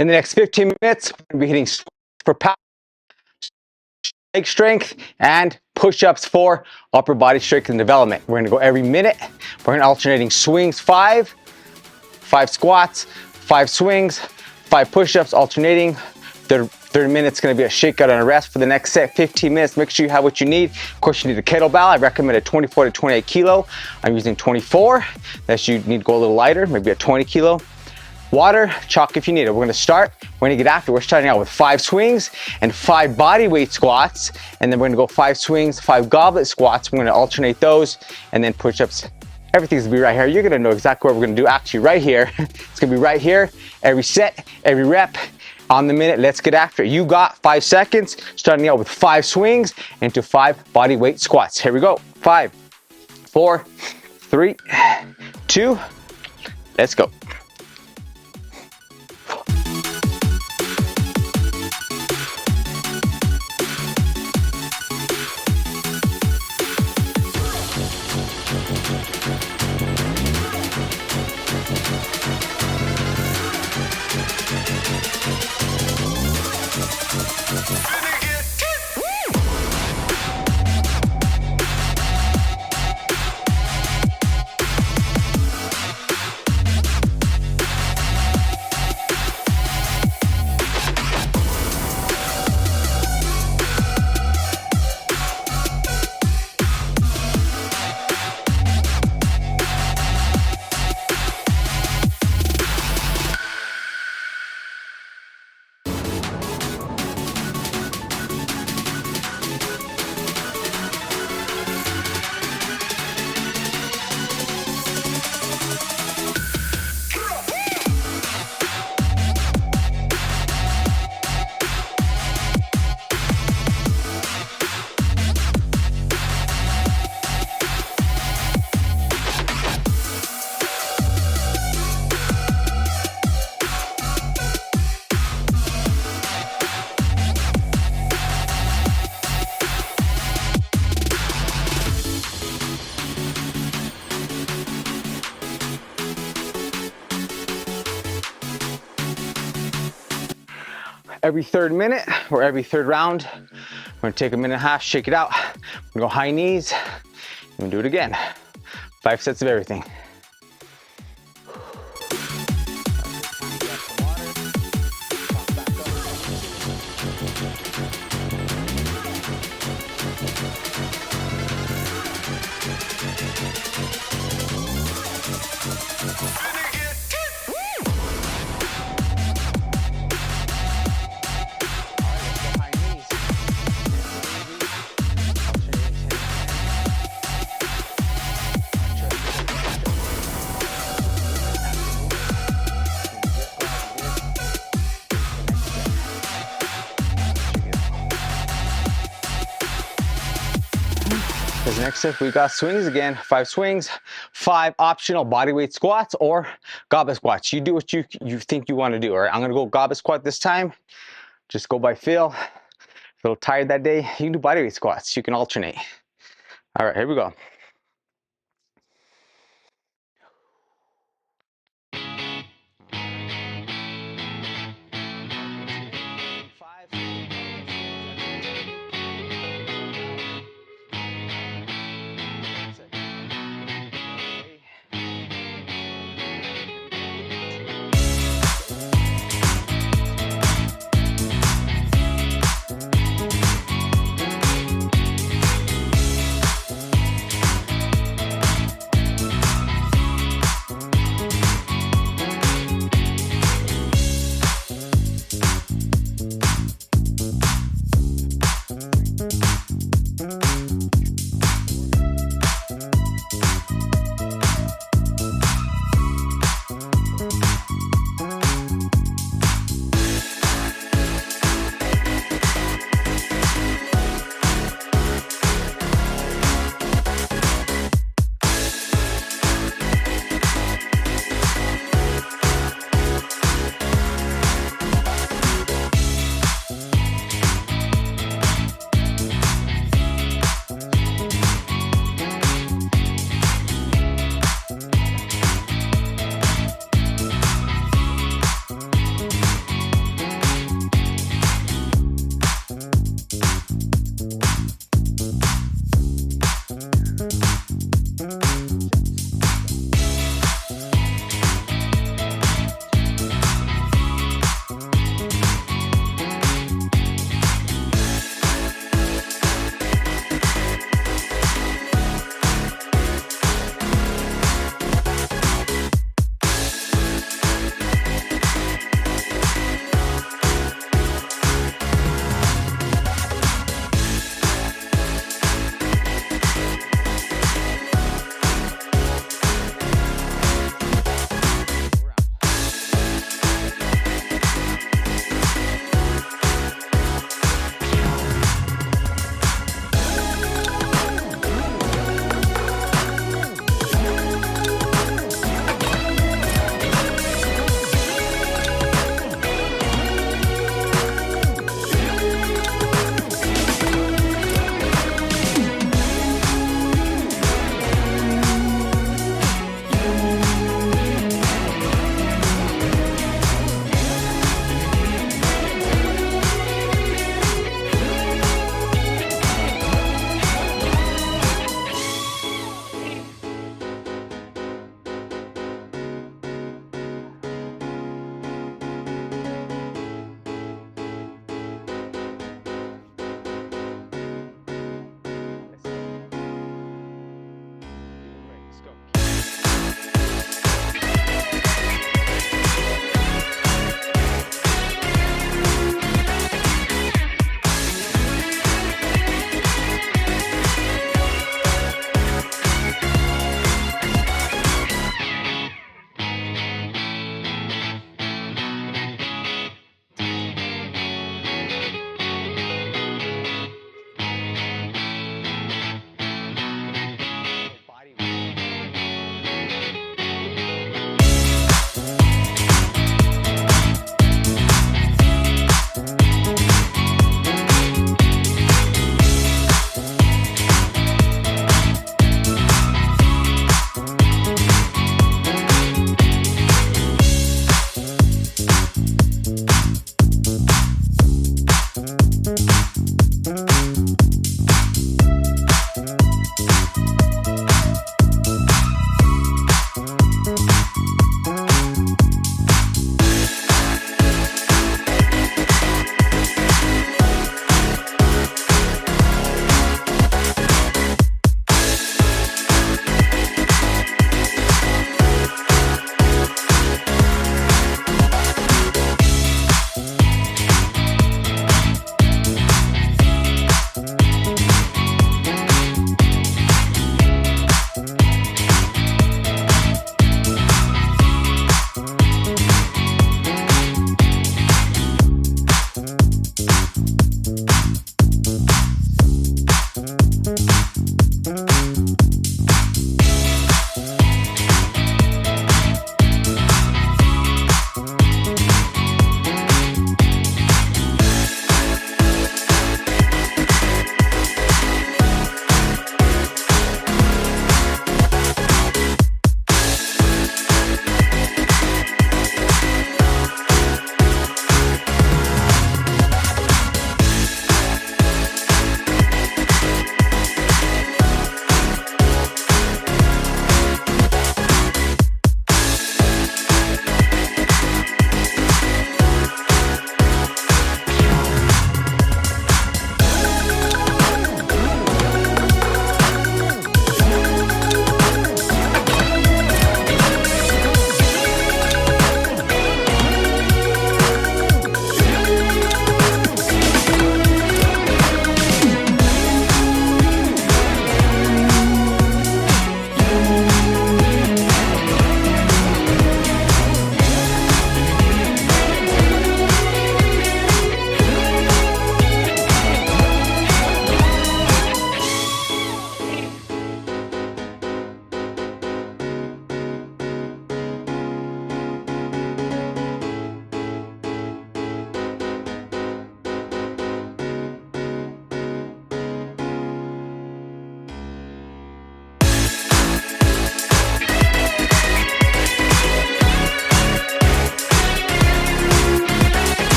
In the next 15 minutes, we're going to be hitting squats for power, leg strength, and push-ups for upper body strength and development. We're going to go every minute. We're going to alternating swings, 5 squats, 5 swings, 5 push-ups, alternating. 30 minutes going to be a shakeout and a rest for the next set. 15 minutes. Make sure you have what you need. Of course, you need a kettlebell. I recommend a 24 to 28 kilo. I'm using 24. That you need to go a little lighter, maybe a 20 kilo. Water, chalk if you need it. We're going to start. We're going to get after. We're starting out with 5 swings and 5 body weight squats, and then we're going to go 5 swings, 5 goblet squats. We're going to alternate those, and then push-ups. Everything's going to be right here. You're going to know exactly what we're going to do. Actually, right here. It's going to be right here. Every set, every rep, on the minute. Let's get after it. You got 5 seconds. Starting out with 5 swings into 5 body weight squats. Here we go. 5, 4, 3, 2. Let's go. Every third minute or every third round, we're gonna take a minute and a half, shake it out. We're gonna go high knees, and do it again. 5 sets of everything. Because next up we got swings again. 5 swings, 5 optional bodyweight squats or goblet squats. You do what you think you want to do. All right, I'm gonna go goblet squat this time. Just go by feel. A little tired that day, you can do bodyweight squats. You can alternate. All right, here we go.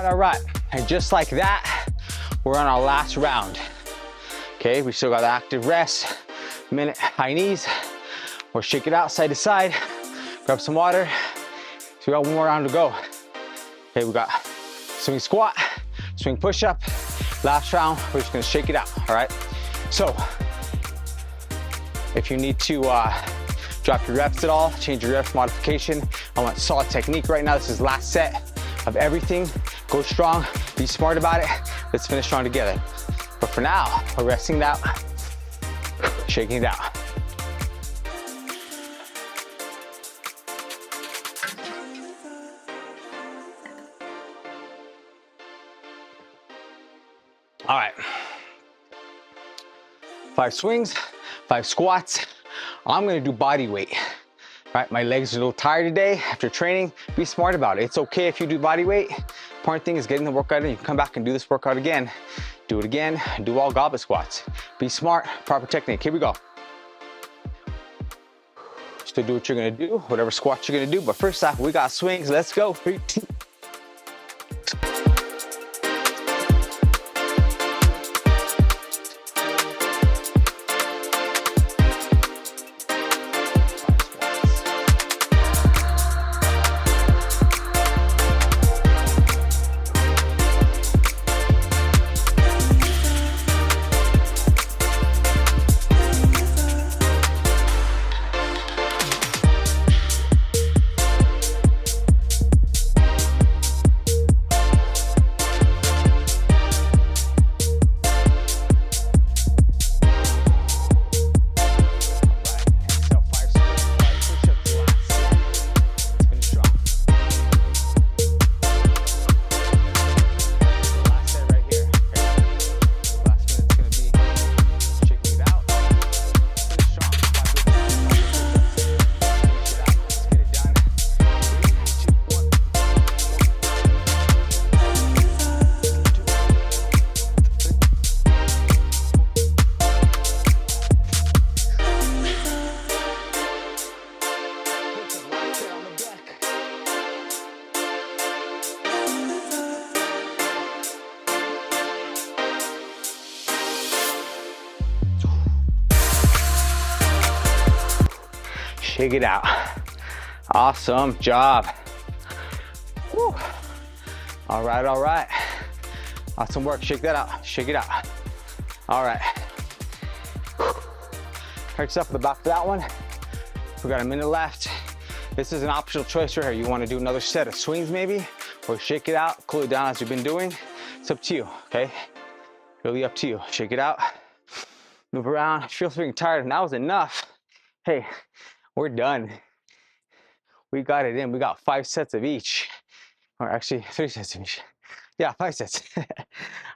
all right. And just like that, we're on our last round. Okay, we still got the active rest, minute high knees. We'll shake it out side to side, grab some water. So we got one more round to go. Okay, we got swing squat, swing push up. Last round, we're just gonna shake it out, all right? So, if you need to drop your reps at all, change your reps modification, I want solid technique right now. This is last set of everything. Go strong, be smart about it. Let's finish strong together. But for now, we're resting it out, shaking it out. All right, 5 swings, 5 squats. I'm gonna do body weight. Right, my legs are a little tired today after training. Be smart about it. It's okay if you do body weight. Important thing is getting the workout in. You can come back and do this workout again. Do it again, do all goblet squats. Be smart, proper technique. Here we go. Still do what you're gonna do, whatever squats you're gonna do, but first off, we got swings. Let's go. 3, 2. Shake it out. Awesome job. Woo. All right, all right. Awesome work, shake that out, shake it out. All right. Hurt yourself at the back of that one. We got a minute left. This is an optional choice right here. You wanna do another set of swings maybe, or shake it out, cool it down as you've been doing. It's up to you, okay? Really up to you. Shake it out, move around. If you're feeling tired and that was enough, hey, we're done. We got it in. We got 5 sets of each. Or actually 3 sets of each. Yeah, 5 sets.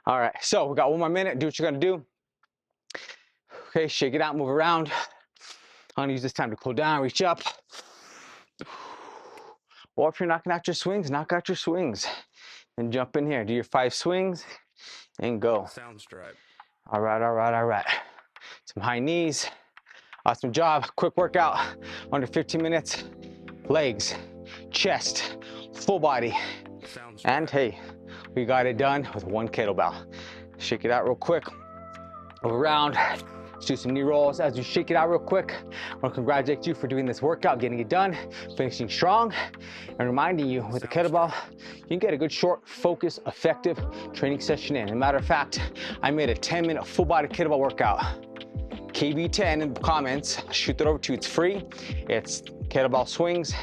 All right, so we got one more minute. Do what you're gonna do. Okay, shake it out, move around. I'm gonna use this time to cool down, reach up. Or if you're knocking out your swings, knock out your swings. And jump in here, do your 5 swings and go. Sounds right. All right, all right, all right. Some high knees. Awesome job, quick workout, under 15 minutes. Legs, chest, full body. Sounds and right. Hey, we got it done with 1 kettlebell. Shake it out real quick, move around. Let's do some knee rolls. As you shake it out real quick, I want to congratulate you for doing this workout, getting it done, finishing strong, and reminding you with the kettlebell, you can get a good short, focused, effective training session in. As a matter of fact, I made a 10-minute full body kettlebell workout. KB10 in the comments, shoot that over to you. It's free. It's kettlebell swings,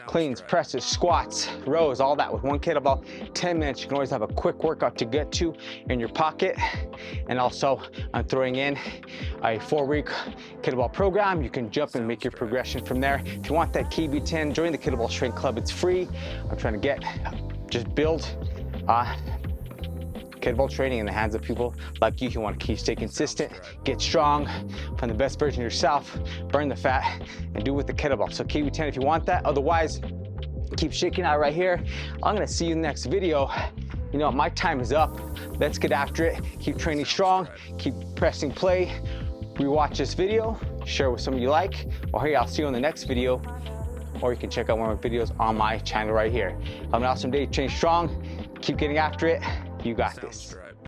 cleans, presses, squats, rows, all that with 1 kettlebell, 10 minutes. You can always have a quick workout to get to in your pocket. And also, I'm throwing in a 4-week kettlebell program. You can jump and make your progression from there. If you want that KB10, join the Kettlebell Strength Club. It's free. I'm trying to just build kettlebell training in the hands of people like you who want to stay consistent, get strong, find the best version of yourself, burn the fat, and do it with the kettlebell. So KB10 if you want that. Otherwise, keep shaking out right here. I'm gonna see you in the next video. You know, my time is up. Let's get after it. Keep training strong, keep pressing play. Rewatch this video, share with somebody you like, or hey, I'll see you in the next video. Or you can check out one of my videos on my channel right here. Have an awesome day, train strong. Keep getting after it. You got Sounds this. right.